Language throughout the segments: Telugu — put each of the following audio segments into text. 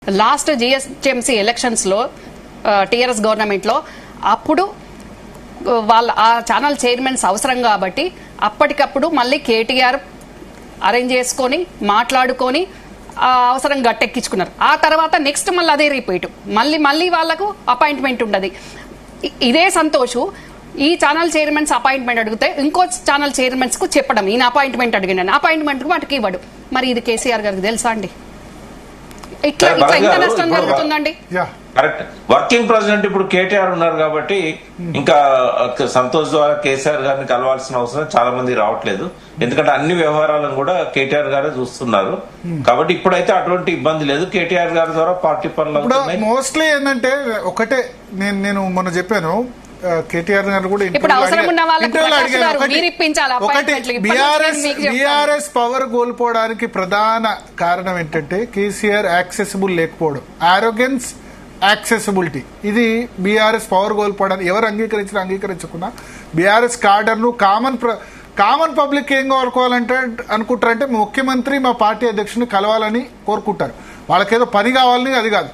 లాస్ట్ జిహెచ్ఎంసీ ఎలక్షన్స్ లో టీఆర్ఎస్ గవర్నమెంట్ లో అప్పుడు వాళ్ళ ఆ ఛానల్ చైర్మన్స్ అవసరం కాబట్టి అప్పటికప్పుడు మళ్ళీ కేటీఆర్ అరేంజ్ చేసుకొని మాట్లాడుకొని అవసరం గట్టెక్కించుకున్నారు. ఆ తర్వాత నెక్స్ట్ మళ్ళీ అదే రిపీట్ మళ్ళీ వాళ్ళకు అపాయింట్మెంట్ ఉండదు. ఇదే సంతోష్ ఈ ఛానల్ చైర్మన్స్ అపాయింట్మెంట్ అడిగితే ఇంకో ఛానల్ చైర్మన్స్ కు చెప్పడం ఈయన అపాయింట్మెంట్ అడిగిన అపాయింట్మెంట్ కు వాటికి ఇవ్వడు. మరి ఇది కేసీఆర్ గారికి తెలుసా అండి? ఇట్లా ఎంత నష్టం జరుగుతుందండి? కరెక్ట్. వర్కింగ్ ప్రెసిడెంట్ ఇప్పుడు కేటీఆర్ ఉన్నారు కాబట్టి ఇంకా సంతోష్ ద్వారా కేసీఆర్ గారిని కలవాల్సిన అవసరం చాలా మంది రావట్లేదు. ఎందుకంటే అన్ని వ్యవహారాలను కూడా కేటీఆర్ గారే చూస్తున్నారు కాబట్టి ఇప్పుడైతే అటువంటి ఇబ్బంది లేదు. కేటీఆర్ గారి ద్వారా పార్టీ పనులు మోస్ట్లీ ఏంటంటే ఒకటే నేను మొన్న చెప్పాను కేటీఆర్ గారు కూడా బీఆర్ఎస్ పవర్ కోల్పోవడానికి ప్రధాన కారణం ఏంటంటే కేసీఆర్ యాక్సెసిబుల్ లేకపోవడం, ఆరోగెన్స్, యాక్సెసిబిలిటీ. ఇది బీఆర్ఎస్ పవర్ కోల్పోవడానికి ఎవరు అంగీకరించకున్నా బీఆర్ఎస్ కాడర్ ను కామన్ పబ్లిక్ ఏం కోరుకోవాలంటే అనుకుంటారంటే ముఖ్యమంత్రి మా పార్టీ అధ్యక్షుని కలవాలని కోరుకుంటారు. వాళ్ళకేదో పని కావాలని అది కాదు,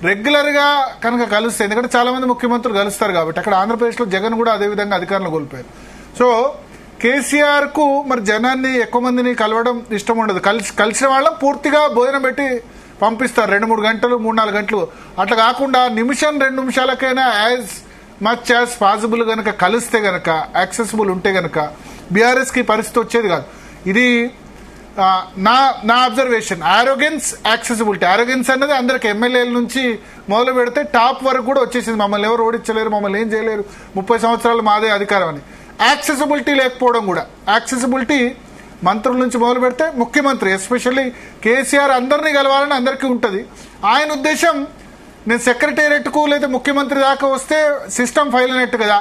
రెగ్యులర్ గా కనుక కలుస్తాయి. ఎందుకంటే చాలా మంది ముఖ్యమంత్రులు కలుస్తారు కాబట్టి అక్కడ ఆంధ్రప్రదేశ్ లో జగన్ కూడా అదే విధంగా అధికారంలో కోల్పోయారు. సో కేసీఆర్ కు మరి జనాన్ని ఎక్కువ మందిని కలవడం ఇష్టం ఉండదు. కలిసిన వాళ్ళం పూర్తిగా భోజనం పెట్టి పంపిస్తారు 2-3 గంటలు 3-4 గంటలు. అట్లా కాకుండా నిమిషం 2 నిమిషాలకైనా యాజ్ మచ్ యాజ్ పాసిబుల్ గనక కలిస్తే గనక యాక్సెసిబుల్ ఉంటే గనక బీఆర్ఎస్ కి పరిస్థితి వచ్చేది కాదు. ఇది నా అబ్జర్వేషన్. ఆరోగెన్స్, యాక్సెసిబిలిటీ. ఆరోగెన్స్ అన్నది అందరికి ఎమ్మెల్యేల నుంచి మొదలు పెడితే టాప్ వరకు కూడా వచ్చేసింది. మమ్మల్ని ఎవరు ఓడించలేరు, మమ్మల్ని ఏం చేయలేరు, 30 సంవత్సరాలు మాదే అధికారం అని. యాక్సెసిబిలిటీ లేకపోవడం కూడా. యాక్సెసిబిలిటీ మంత్రుల నుంచి మొదలు పెడితే ముఖ్యమంత్రి ఎస్పెషల్లీ కేసీఆర్ అందరినీ కలవాలని అందరికీ ఉంటుంది. ఆయన ఉద్దేశం నేను సెక్రటేరియట్ కు లేదా ముఖ్యమంత్రి దాకా వస్తే సిస్టమ్ ఫైల్ అయినట్టు కదా.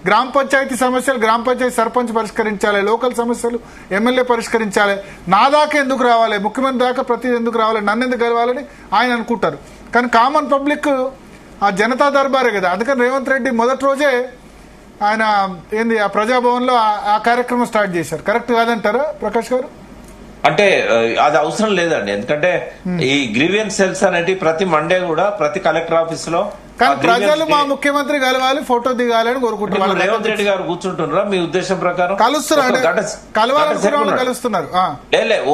గ్రామ పంచాయతీ సమస్యలు గ్రామ పంచాయతీ సర్పంచ్ పరిష్కరించాలి, లోకల్ సమస్యలు ఎమ్మెల్యే పరిష్కరించాలి. నా దాకా ఎందుకు రావాలి, ముఖ్యమంత్రి దాకా ప్రతి ఎందుకు రావాలి, నన్ను ఎందుకు కలవాలని ఆయన అనుకుంటారు. కానీ కామన్ పబ్లిక్ ఆ జనతా దర్బారే కదా. అందుకని రేవంత్ రెడ్డి మొదటి రోజే ఆయన ఆ ప్రజాభవన్ లో ఆ కార్యక్రమం స్టార్ట్ చేశారు. కరెక్ట్ కాదంటారా ప్రకాష్ గారు? అంటే అది అవసరం లేదండి. ఎందుకంటే ఈ గ్రీవియన్స్ సెల్స్ అనేది ప్రతి మండే కూడా ప్రతి కలెక్టర్ ఆఫీస్ లో కానీ ప్రజలు మా ముఖ్యమంత్రి కలవాలి, ఫోటో దిగాలని కోరుకుంటున్నారు. రేవంత్ రెడ్డి గారు కూర్చుంటున్నారా మీ ఉద్దేశం ప్రకారం? కలుస్తున్నారు.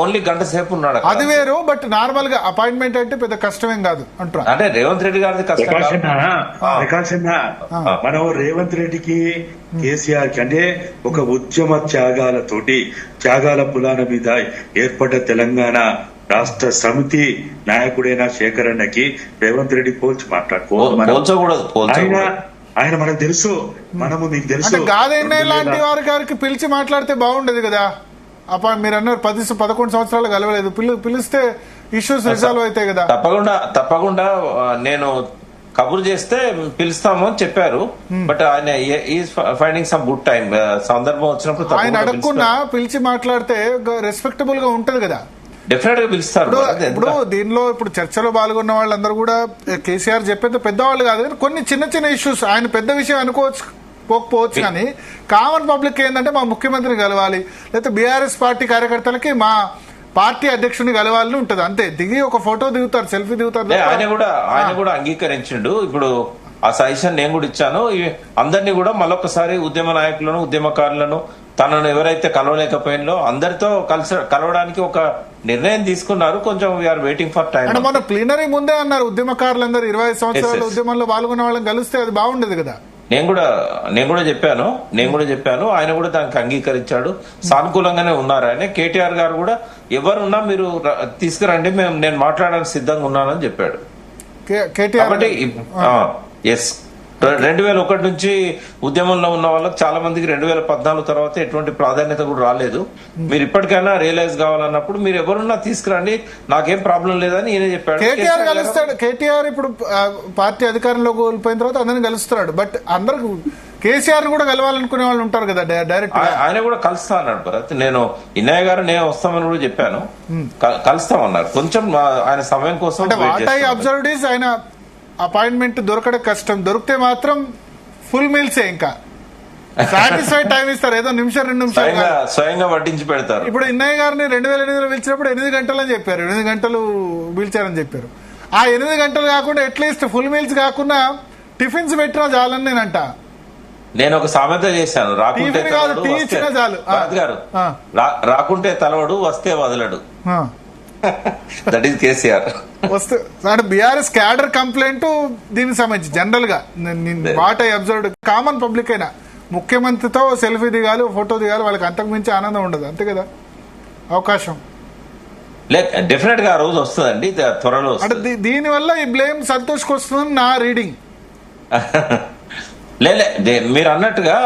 ఓన్లీ గంట సేపు ఉన్నాడు, అది వేరు. బట్ నార్మల్ గా అపాయింట్మెంట్ అంటే పెద్ద కష్టమేం కాదు అంటారు. అంటే రేవంత్ రెడ్డి గారిది కష్టం. మనం రేవంత్ రెడ్డికి కేసీఆర్ కి అంటే ఒక ఉద్యమ త్యాగాల పులాన మీద ఏర్పడ్డ తెలంగాణ రాష్ట్ర సమితి నాయకుడైన శేఖర్ అన్నకి రేవంత్ రెడ్డి పోల్చి ఆయన మనకు తెలుసు, మనము మీకు తెలుసు. గాదెన్నయ్య లాంటి వారి గారికి పిలిచి మాట్లాడితే బాగుండేది కదా. మీరు అన్నారు 11 సంవత్సరాలు కలవలేదు, పిలిస్తే ఇష్యూస్ రిజాల్వ్ అవుతాయి కదా. తప్పకుండా నేను కబురు చేస్తే పిలుస్తాము అని చెప్పారు. బట్ ఆయన ఫైండింగ్ సమ్ గుడ్ టైం, సందర్భం వచ్చినప్పుడు ఆయన అడగకుండా పిలిచి మాట్లాడితే రెస్పెక్టబుల్ గా ఉంటది కదా. డెఫినెట్ గా పిలుస్తారు. ఇప్పుడు దీనిలో ఇప్పుడు చర్చలో పాల్గొన్న వాళ్ళందరూ కూడా కేసీఆర్ చెప్పేది పెద్దవాళ్ళు కాదు, కొన్ని చిన్న ఇష్యూస్ ఆయన పెద్ద విషయం అనుకోకపోవచ్చు. కానీ కామన్ పబ్లిక్ ఏంటంటే మా ముఖ్యమంత్రిని కలవాలి, లేకపోతే బీఆర్ఎస్ పార్టీ కార్యకర్తలకి మా పార్టీ అధ్యక్షుని కలవాలని ఉంటది. అంతే, దిగి ఒక ఫోటో దిగుతారు, సెల్ఫీ దిగుతారు. ఆయన కూడా అంగీకరించిండు. ఇప్పుడు ఆ సజెషన్ నేను కూడా ఇచ్చాను. అందరినీ కూడా మరొకసారి ఉద్యమ నాయకులను, ఉద్యమకారులను, తనను ఎవరైతే కలవలేకపోయినో అందరితో కలవడానికి ఒక నిర్ణయం తీసుకున్నారు. కొంచెం వీఆర్ వెయిటింగ్ ఫర్ టైం. మన ప్లీనరీ ముందే అన్నారు ఉద్యమకారులందరూ 25 సంవత్సరాల ఉద్యమంలో పాల్గొన్న వాళ్ళని కలిస్తే అది బాగుండేది కదా. నేను కూడా చెప్పాను. ఆయన కూడా దానికి అంగీకరించాడు. సానుకూలంగానే ఉన్నారు ఆయన. కేటీఆర్ గారు కూడా ఎవరున్నా మీరు తీసుకురండి, నేను మాట్లాడడానికి సిద్ధంగా ఉన్నానని చెప్పాడు. కాబట్టి ఎస్ 2001 నుంచి ఉద్యమంలో ఉన్న వాళ్ళకి చాలా మందికి 2014 తర్వాత ఎటువంటి ప్రాధాన్యత కూడా రాలేదు. మీరు ఇప్పటికైనా రియలైజ్ కావాలన్నప్పుడు మీరు ఎవరున్నా తీసుకురండి, నాకేం ప్రాబ్లం లేదని ఈయన చెప్పాడు. కేటీఆర్ కలుస్తాడు. కేటీఆర్ ఇప్పుడు పార్టీ అధికారంలో కోల్పోయిన తర్వాత అందరిని కలుస్తున్నాడు. బట్ అందరూ కేసీఆర్ కూడా కలవాలనుకునే వాళ్ళు ఉంటారు కదా డైరెక్ట్. ఆయన కూడా కలుస్తా అన్నాడు భరత్. నేను ఇన్నయ్య గారు నేను వస్తామని కూడా చెప్పాను, కలుస్తామన్నారు. కొంచెం ఆయన సమయం కోసం ఆయన అపాయింట్మెంట్ దొరకడం కష్టం. దొరికితే మాత్రం ఫుల్ మీల్సే, ఇంకా సాటిస్ఫైడ్ టైం ఇస్తారు. ఏదో నిమిషం 2 నిమిషాలు స్వయంగా వడ్డించి పెడతారు. ఇప్పుడు ఇన్నయ్య గారిని 2008లో పిలిచినప్పుడు 8 గంటలు అని చెప్పారు, 8 గంటలు పిలిచారని చెప్పారు. ఆ 8 గంటలు కాకుండా అట్లీస్ట్ ఫుల్ మీల్స్ కాకుండా టిఫిన్స్ పెట్టినా చాలని నేనంట. నేను ఒక సామెత చేశాను, రాకుంటే టిఫిన్ కాదు, తలవడు, టీ వస్తే- ఇచ్చినా చాలు. భరత్ గారు, ఆ. రాకుంటే తలవడు, వస్తే వదలడు. ఆ. That is KCR. వస్తే అంటే బీఆర్ఎస్ క్యాడర్ కంప్లైంట్ దీనికి సంబంధించి జనరల్ గా what I observed common public అయినా ముఖ్యమంత్రితో సెల్ఫీ దిగాలి, ఫోటో దిగాలి, వాళ్ళకి అంతకు మించి ఆనందం ఉండదు, అంతే కదా అవకాశం. డెఫినెట్ గా ఆ రోజు వస్తుందండి, త్వరలో అంటే వస్తుంది. దీని వల్ల ఈ బ్లేమ్ సంతోష్కి వస్తుందని నా రీడింగ్. మీరు అన్నట్టుగా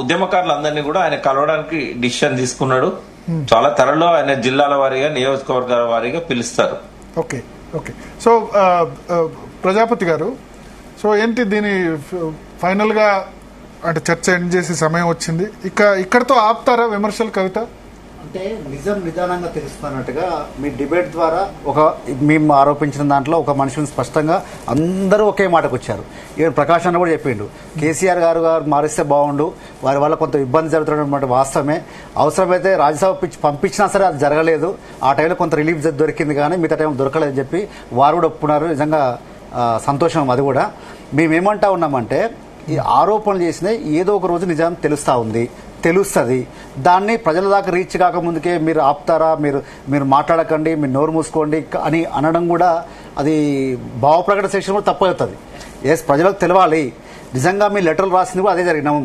ఉద్యమకారులందరినీ కూడా ఆయన కలవడానికి డిసిషన్ తీసుకున్నాడు. చాలా త్వరలో ఆయన జిల్లాల వారీగా, నియోజకవర్గాల వారీగా పిలుస్తారు. Okay okay. సో ప్రజాపతి గారు, సో ఏంటి దీని ఫైనల్ గా అంటే చర్చ ఎండ్ చేసే సమయం వచ్చింది. ఇక్కడతో ఆపుతారా విమర్శలు కవిత? అంటే నిజం నిదానంగా తెలుస్తున్నట్టుగా మీ డిబేట్ ద్వారా మేము ఆరోపించిన దాంట్లో ఒక మనిషిని స్పష్టంగా అందరూ ఒకే మాటకు వచ్చారు. ఈవెన్ ప్రకాష్ అన్న కూడా చెప్పిండు, కేసీఆర్ గారు మారిస్తే బాగుండు, వారి వల్ల కొంత ఇబ్బంది జరుగుతున్నటువంటి వాస్తవమే. అవసరమైతే రాజ్యసభ పంపించినా సరే అది జరగలేదు, ఆ టైంలో కొంత రిలీఫ్ దొరికింది కానీ మిగతా టైం దొరకలేదని చెప్పి వారు కూడా ఒప్పుకున్నారు. నిజంగా సంతోషం. అది కూడా మేమేమంటా ఉన్నామంటే, ఈ ఆరోపణలు చేసిన ఏదో ఒక రోజు నిజం తెలుస్తుంది. దాన్ని ప్రజల దాకా రీచ్ కాకముందుకే మీరు ఆపుతారా, మీరు మాట్లాడకండి, మీరు నోరు మూసుకోండి అని అనడం కూడా అది భావప్రకటన సెక్షన్ కూడా తప్పు అవుతుంది. ఎస్, ప్రజలకు తెలవాలి. నిజంగా మీ లెటర్లు రాసింది కూడా అదే జరిగినాము.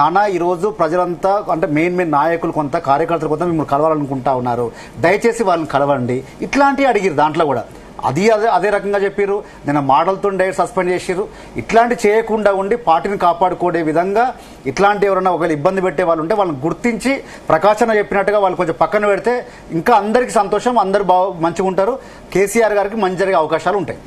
నానా ఈరోజు ప్రజలంతా అంటే మెయిన్ నాయకులు కొంత, కార్యకర్తలు కొంత మిమ్మల్ని కలవాలనుకుంటా ఉన్నారు, దయచేసి వాళ్ళని కలవండి ఇట్లాంటివి అడిగిరు. దాంట్లో కూడా అదే రకంగా చెప్పారు. నేను మాటలతో డైరెక్ట్ సస్పెండ్ చేసారు. ఇట్లాంటి చేయకుండా ఉండి పార్టీని కాపాడుకునే విధంగా ఇట్లాంటి ఎవరైనా ఒకవేళ ఇబ్బంది పెట్టే వాళ్ళు ఉంటే వాళ్ళని గుర్తించి ప్రకాశన చెప్పినట్టుగా వాళ్ళు కొంచెం పక్కన పెడితే ఇంకా అందరికి సంతోషం, అందరు మంచిగా ఉంటారు. కేసీఆర్ గారికి మంచి జరిగే అవకాశాలు ఉంటాయి.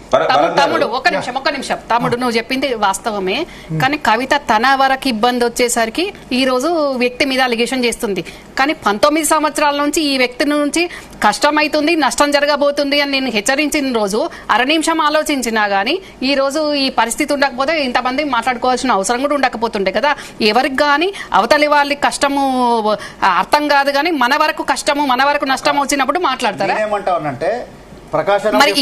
తమ్ముడు ఒక్క నిమిషం తమ్ముడు, నువ్వు చెప్పింది వాస్తవమే, కానీ కవిత తన వరకు ఇబ్బంది వచ్చేసరికి ఈ రోజు వ్యక్తి మీద అలిగేషన్ చేస్తుంది. కానీ 19 సంవత్సరాల నుంచి ఈ వ్యక్తి నుంచి కష్టమైతుంది, నష్టం జరగబోతుంది అని నేను హెచ్చరించిన రోజు అర నిమిషం ఆలోచించినా గానీ ఈ రోజు ఈ పరిస్థితి ఉండకపోతే ఇంతమంది మాట్లాడుకోవాల్సిన అవసరం కూడా ఉండకపోతుండే కదా. ఎవరికి గానీ అవతలి వాళ్ళకి కష్టము అర్థం కాదు, కానీ మన వరకు కష్టము, మన వరకు నష్టం వచ్చినప్పుడు మాట్లాడతారా? ఏమంటావునంటే ప్రకాశ్ మరి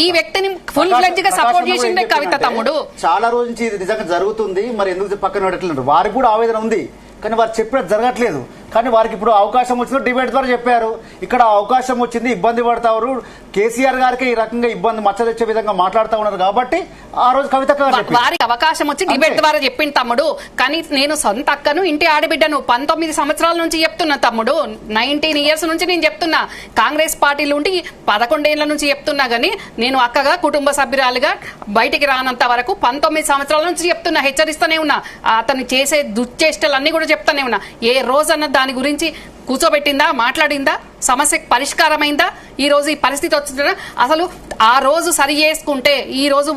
ఈ వ్యక్తిని ఫుల్ ఫ్లెడ్జ్ గా సపోర్ట్ చేసిండే కవిత తమ్ముడు. చాలా రోజు నుంచి ఇది నిజంగా జరుగుతుంది, మరి ఎందుకు పక్కన పెట్టలేదు? వారికి కూడా ఆవేదన ఉంది, కానీ వారు చెప్పినట్టు జరగట్లేదు. కానీ వారికి ఇప్పుడు అవకాశం వచ్చింది, డిబేట్ ద్వారా చెప్పారు. ఇక్కడ అవకాశం వచ్చింది, ఇబ్బంది పడతారు, కేసీఆర్ గారికి ఈ రకంగా ఇబ్బంది మచ్చ తెచ్చే విధంగా మాట్లాడుతూ ఉన్నారు కాబట్టి ఆ రోజు కవిత వారికి అవకాశం వచ్చి డిబేట్ ద్వారా చెప్పింది తమ్ముడు. కానీ నేను సొంత అక్కను, ఇంటి ఆడబిడ్డను 19 సంవత్సరాల నుంచి చెప్తున్నా తమ్ముడు. 19 ఇయర్స్ నుంచి నేను చెప్తున్నా. కాంగ్రెస్ పార్టీలు ఉండి 11 ఏళ్ల నుంచి చెప్తున్నా గానీ నేను అక్కగా, కుటుంబ సభ్యురాలుగా బయటికి రానంత వరకు 19 సంవత్సరాల నుంచి చెప్తున్నా, హెచ్చరిస్తూనే ఉన్నా. అతను చేసే దుశ్చేష్టలన్నీ కూడా చెప్తానే ఉన్నా. ఏ రోజన్న దాని గురించి కూర్చోబెట్టిందా, మాట్లాడిందా, సమస్యకు పరిష్కారమైందా? ఈ రోజు ఈ పరిస్థితి వచ్చిందా? అసలు ఆ రోజు సరి చేసుకుంటే ఈ రోజు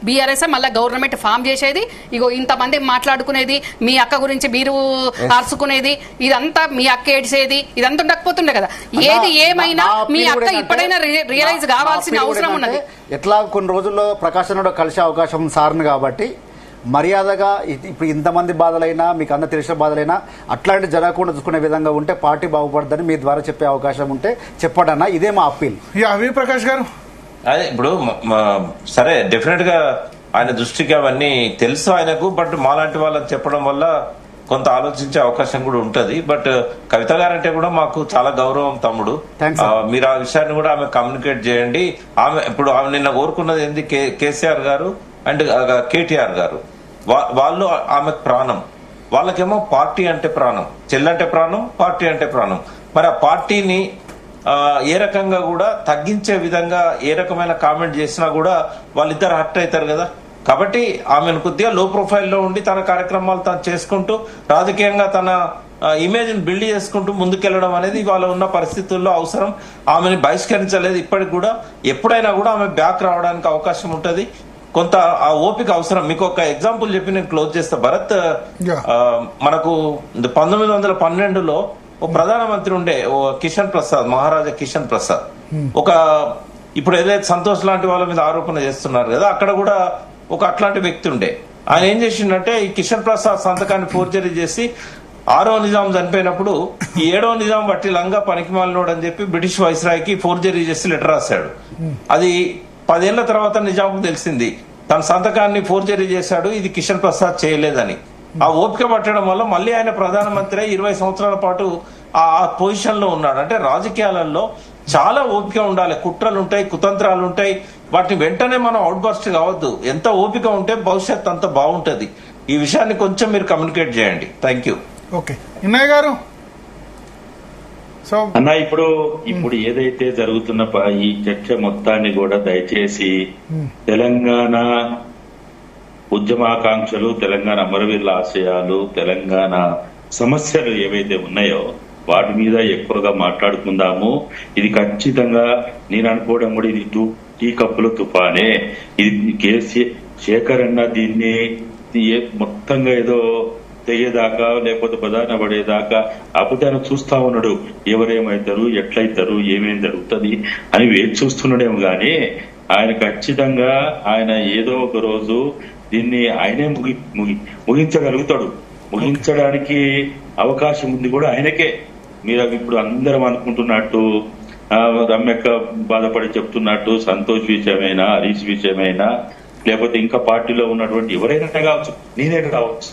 బీఆర్ఎస్ మళ్ళీ గవర్నమెంట్ ఫామ్ చేసేది. ఇగో ఇంతమంది మాట్లాడుకునేది, మీ అక్క గురించి మీరు అరుచుకునేది, ఇదంతా మీ అక్క ఏడ్చేది, ఇదంతా ఉండకపోతుండే కదా. ఏది ఏమైనా మీ అక్క ఇప్పుడైనా రియలైజ్ కావాల్సిన అవసరం ఉన్నది. ఎట్లా కొన్ని రోజుల్లో ప్రకాశంలో కలిసే అవకాశం సార్ని కాబట్టి మర్యాదగా ఇప్పుడు ఇంతమంది బాధలైనా, మీకు అందరూ తెలిసిన బాధలైనా అట్లాంటి జరగకుండా చూసుకునే విధంగా ఉంటే పార్టీ బాగుపడదని మీ ద్వారా చెప్పే అవకాశం ఉంటే చెప్పడన్నా, ఇదే మా అప్పీల్. వి ప్రకాష్ గారు, అదే ఇప్పుడు సరే, డెఫినెట్ గా ఆయన దృష్టికి అవన్నీ తెలుసు ఆయనకు. బట్ మాలాంటి వాళ్ళకి చెప్పడం వల్ల కొంత ఆలోచించే అవకాశం కూడా ఉంటది. బట్ కవిత గారంటే కూడా మాకు చాలా గౌరవం తమ్ముడు. మీరు ఆ విషయాన్ని కూడా ఆమె కమ్యూనికేట్ చేయండి. ఇప్పుడు ఆమె నిన్న కోరుకున్నది ఏంది, కేసీఆర్ గారు అండ్ కేటీఆర్ గారు, వాళ్ళు ఆమెకు ప్రాణం. వాళ్ళకేమో పార్టీ అంటే ప్రాణం, చెల్లంటే ప్రాణం, పార్టీ అంటే ప్రాణం. మరి ఆ పార్టీని ఏ రకంగా కూడా తగ్గించే విధంగా ఏ రకమైన కామెంట్ చేసినా కూడా వాళ్ళిద్దరు హర్ట్ అవుతారు కదా. కాబట్టి ఆమెను కొద్దిగా లో ప్రొఫైల్లో ఉండి తన కార్యక్రమాలు తాను చేసుకుంటూ రాజకీయంగా తన ఇమేజ్ ని బిల్డ్ చేసుకుంటూ ముందుకెళ్లడం అనేది వాళ్ళ ఉన్న పరిస్థితుల్లో అవసరం. ఆమెను బహిష్కరించలేదు ఇప్పటికి కూడా. ఎప్పుడైనా కూడా ఆమె బ్యాక్ రావడానికి అవకాశం ఉంటది. కొంత ఆ ఓపిక అవసరం. మీకు ఒక ఎగ్జాంపుల్ చెప్పి నేను క్లోజ్ చేస్తా భరత్. మనకు 1912లో ఒక ప్రధానమంత్రి ఉండే, కిషన్ ప్రసాద్, మహారాజా కిషన్ ప్రసాద్. ఇప్పుడు ఏదైతే సంతోష్ లాంటి వాళ్ళ మీద ఆరోపణ చేస్తున్నారు కదా, అక్కడ కూడా ఒక అట్లాంటి వ్యక్తి ఉండే. ఆయన ఏం చేసిండంటే ఈ కిషన్ ప్రసాద్ సంతకాన్ని ఫోర్జరీ చేసి 6వ నిజాం చనిపోయినప్పుడు ఈ 7వ నిజాం వట్టి లంగా పనికిమాలినోడు అని చెప్పి బ్రిటిష్ వైస్రాయ్కి ఫోర్జరీ చేసి లెటర్ రాశాడు. అది 10 ఏళ్ల తర్వాత నిజాంకు తెలిసింది తన సంతకాన్ని ఫోర్జరీ చేశాడు, ఇది కిషన్ ప్రసాద్ చేయలేదని. ఆ ఓపిక పట్టడం వల్ల మళ్ళీ ఆయన ప్రధానమంత్రి 20 సంవత్సరాల పాటు ఆ పొజిషన్ లో ఉన్నాడు. అంటే రాజకీయాలలో చాలా ఓపిక ఉండాలి. కుట్రలు ఉంటాయి, కుతంత్రాలు ఉంటాయి, వాటిని వెంటనే మనం అవుట్ బర్స్ట్ కావద్దు. ఎంత ఓపిక ఉంటే భవిష్యత్ అంత బాగుంటది. ఈ విషయాన్ని కొంచెం మీరు కమ్యూనికేట్ చేయండి. Thank you. ఓకే, ఇన్నయ్య గారు. సో అన్న ఇప్పుడు ఏదైతే జరుగుతున్న ఈ చర్చ మొత్తాన్ని కూడా దయచేసి తెలంగాణ ఉద్యమాకాంక్షలు, తెలంగాణ అమరవీరుల ఆశయాలు, తెలంగాణ సమస్యలు ఏవైతే ఉన్నాయో వాటి మీద ఎక్కువగా మాట్లాడుకుందాము. ఇది ఖచ్చితంగా నేను అనుకోవడం కూడా ఇది టీ కప్పుల తుఫానే. ఇది శేఖర్ అన్న దీన్ని మొత్తంగా ఏదో తెగేదాకా లేకపోతే ప్రధాన పడేదాకా అపదాన్ని చూస్తా ఉన్నాడు. ఎవరేమవుతారు, ఎట్లయితారు, ఏమేం జరుగుతుంది అని వేచి చూస్తున్నాడేమో గాని ఆయన ఖచ్చితంగా ఆయన ఏదో ఒక రోజు దీన్ని ఆయనే ముగించగలుగుతాడు. ముగించడానికి అవకాశం ఉంది కూడా ఆయనకే. మీరు ఇప్పుడు అందరం అనుకుంటున్నట్టు రమ్యక్క బాధపడి చెప్తున్నట్టు సంతోష్ విషయమైనా, హరీష్ విషయమైనా, లేకపోతే ఇంకా పార్టీలో ఉన్నటువంటి ఎవరైనా కావచ్చు, నేనే కావచ్చు.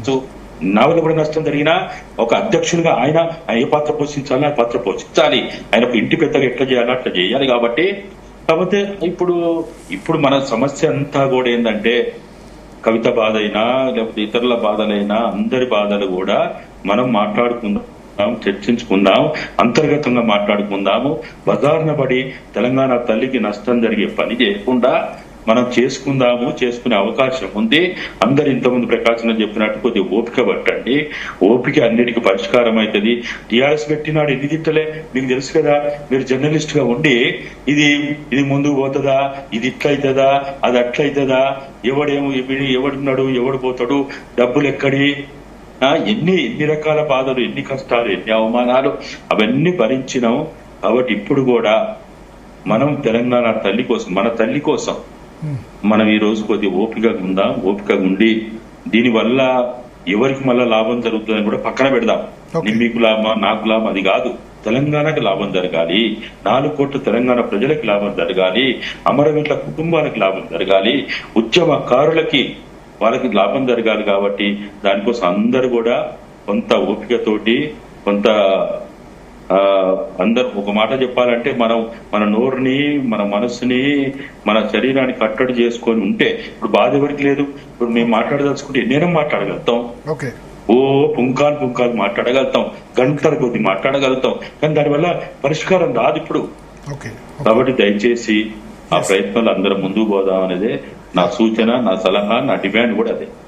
సో నా వల్ల కూడా నష్టం జరిగినా ఒక అధ్యక్షుడిగా ఆయన ఏ పాత్ర పోషించాలి, ఆ పాత్ర పోషించాలి. ఆయనకు ఇంటి పెద్దగా ఎట్లా చేయాలో అట్లా చేయాలి. కాకపోతే ఇప్పుడు మన సమస్య అంతా కూడా ఏంటంటే కవిత బాధ అయినా లేకపోతే ఇతరుల బాధలైనా అందరి బాధలు కూడా మనం మాట్లాడుకుందాం, చర్చించుకుందాం, అంతర్గతంగా మాట్లాడుకుందాము. బజార్న పడి తెలంగాణ తల్లికి నష్టం జరిగే పని చేయకుండా మనం చేసుకునే అవకాశం ఉంది. అందరు ఇంతకుముందు ప్రకాశం చెప్పినట్టు కొద్దిగా ఓపిక పట్టండి. ఓపిక అన్నిటికీ పరిష్కారం అవుతుంది. టీఆర్ఎస్ పెట్టినాడు ఎన్ని తిట్టలే మీకు తెలుసు కదా. మీరు జర్నలిస్ట్ గా ఉండి ఇది ముందుకు పోతుందా, ఇది ఇట్లయితుందా, అది అట్లయితుందా, ఎవడున్నాడు, ఎవడు పోతాడు, డబ్బులు ఎక్కడి, ఎన్ని రకాల బాధలు, ఎన్ని కష్టాలు, ఎన్ని అవమానాలు అవన్నీ భరించినాం. కాబట్టి ఇప్పుడు కూడా మనం తెలంగాణ తల్లి కోసం, మన తల్లి కోసం మనం ఈ రోజు కొద్దిగా ఓపికగా ఉందాం. ఓపికగా ఉండి దీనివల్ల ఎవరికి మళ్ళా లాభం జరుగుతుందని కూడా పక్కన పెడదాం. మీకు లాభం, నాకు లాభం, అది కాదు. తెలంగాణకి లాభం జరగాలి, 4 కోట్ల తెలంగాణ ప్రజలకు లాభం జరగాలి, అమరవీరుల కుటుంబాలకు లాభం జరగాలి, ఉద్యమకారులకి వాళ్ళకి లాభం జరగాలి. కాబట్టి దానికోసం అందరూ కూడా కొంత ఓపికతోటి, కొంత అందరు ఒక మాట చెప్పాలంటే మన నోరుని, మన మనసుని, మన శరీరాన్ని కట్టడి చేసుకొని ఉంటే ఇప్పుడు బాధ ఎవరికి లేదు. ఇప్పుడు మేము మాట్లాడదలుచుకుంటే ఎన్నైనా మాట్లాడగలుగుతాం. పుంకాలు మాట్లాడగలుగుతాం, గంటల కొద్ది మాట్లాడగలుగుతాం. కానీ దానివల్ల పరిష్కారం రాదు ఇప్పుడు. కాబట్టి దయచేసి ఆ ప్రయత్నాలు అందరం ముందుకు పోదాం అనేదే నా సూచన, నా సలహా, నా డిమాండ్ కూడా అదే.